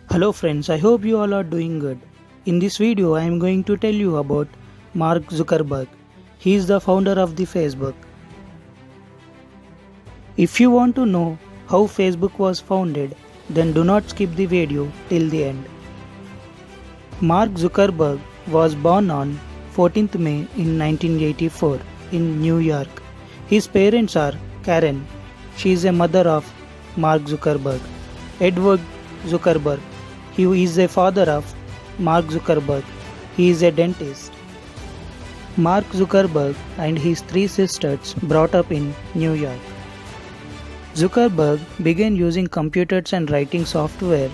Hello friends, I hope you all are doing good. In this video, I am going to tell you about Mark Zuckerberg. He is the founder of the Facebook. If you want to know how Facebook was founded, then do not skip the video till the end. Mark Zuckerberg was born on 14th May in 1984 in New York. His parents are Karen. She is a mother of Mark Zuckerberg. Edward Zuckerberg. He is a father of Mark Zuckerberg. He is a dentist. Mark Zuckerberg and his three sisters brought up in New York. Zuckerberg began using computers and writing software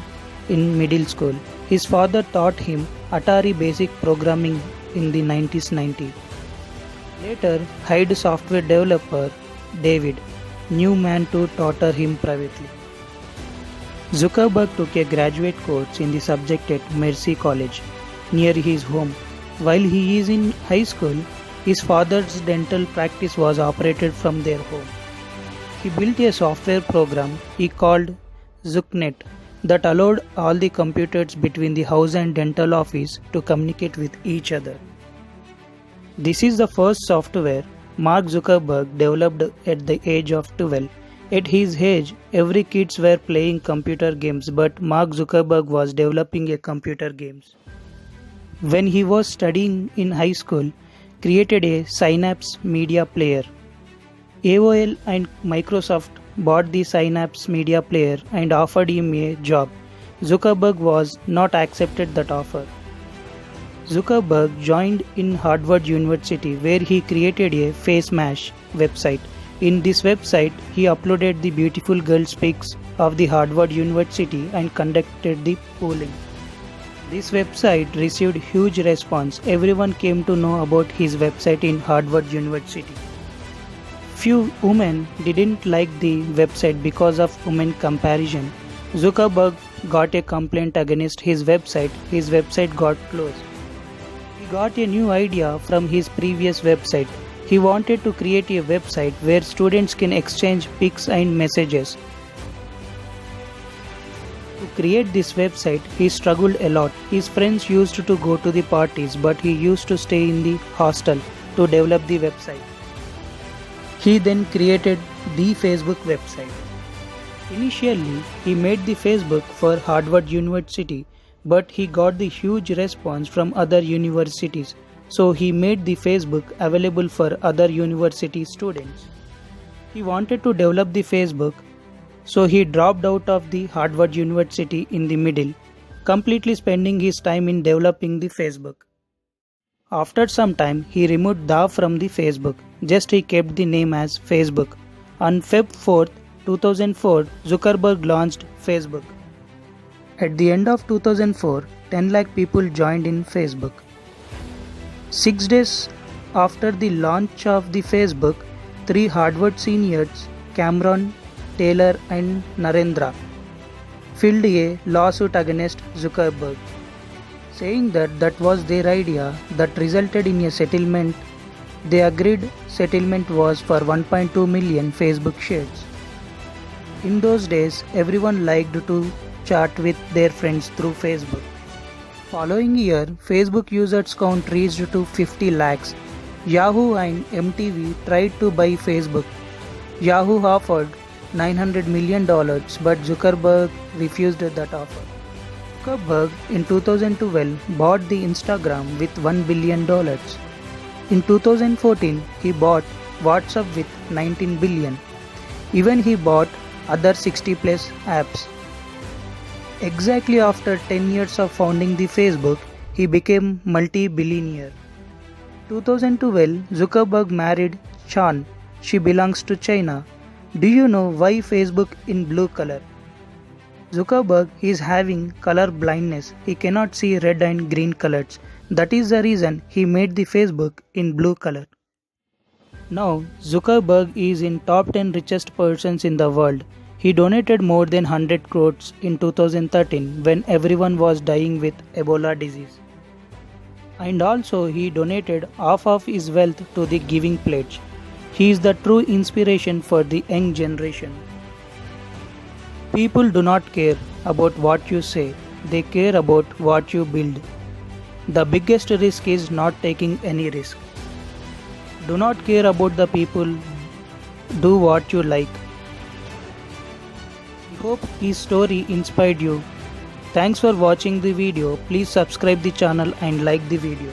in middle school. His father taught him Atari basic programming in the 1990s. Later, hired software developer David Newman to tutor him privately. Zuckerberg took a graduate course in the subject at Mercy College, near his home. While he is in high school, his father's dental practice was operated from their home. He built a software program he called ZuckNet that allowed all the computers between the house and dental office to communicate with each other. This is the first software Mark Zuckerberg developed at the age of 12. At his age, every kids were playing computer games, but Mark Zuckerberg was developing a computer games. When he was studying in high school, created a Synapse Media Player. AOL and Microsoft bought the Synapse Media Player and offered him a job. Zuckerberg was not accepted that offer. Zuckerberg joined in Harvard University where he created a Face Mash website. In this website, he uploaded the beautiful girls' pics of the Harvard University and conducted the polling. This website received huge response. Everyone came to know about his website in Harvard University. Few women didn't like the website because of women comparison. Zuckerberg got a complaint against his website. His website got closed. He got a new idea from his previous website. He wanted to create a website where students can exchange pics and messages. To create this website, he struggled a lot. His friends used to go to the parties, but he used to stay in the hostel to develop the website. He then created the Facebook website. Initially, he made the Facebook for Harvard University, but he got the huge response from other universities. So he made the Facebook available for other university students. He wanted to develop the Facebook, so he dropped out of the Harvard University in the middle, completely spending his time in developing the Facebook. After some time, he removed the from the Facebook, just he kept the name as Facebook. On Feb 4, 2004, Zuckerberg launched Facebook. At the end of 2004, 10 lakh people joined in Facebook. 6 days after the launch of the Facebook, 3 Harvard seniors, Cameron, Taylor and Narendra, filed a lawsuit against Zuckerberg, saying that was their idea that resulted in a settlement. They agreed settlement was for 1.2 million Facebook shares. In those days, everyone liked to chat with their friends through Facebook. Following year, Facebook users count reached to 50 lakhs. Yahoo and MTV tried to buy Facebook. Yahoo offered $900 million, but Zuckerberg refused that offer. Zuckerberg in 2012 bought the Instagram with $1 billion. In 2014, he bought WhatsApp with $19 billion. Even he bought other 60 plus apps. Exactly after 10 years of founding the Facebook, he became multi-billionaire. 2012, Zuckerberg married Chan. She belongs to China. Do you know why Facebook in blue color? Zuckerberg is having color blindness. He cannot see red and green colors. That is the reason he made the Facebook in blue color. Now, Zuckerberg is in top 10 richest persons in the world. He donated more than 100 crores in 2013 when everyone was dying with Ebola disease. And also he donated half of his wealth to the Giving Pledge. He is the true inspiration for the young generation. People do not care about what you say, they care about what you build. The biggest risk is not taking any risk. Do not care about the people, do what you like. I hope his story inspired you. Thanks for watching the video. Please subscribe the channel and like the video.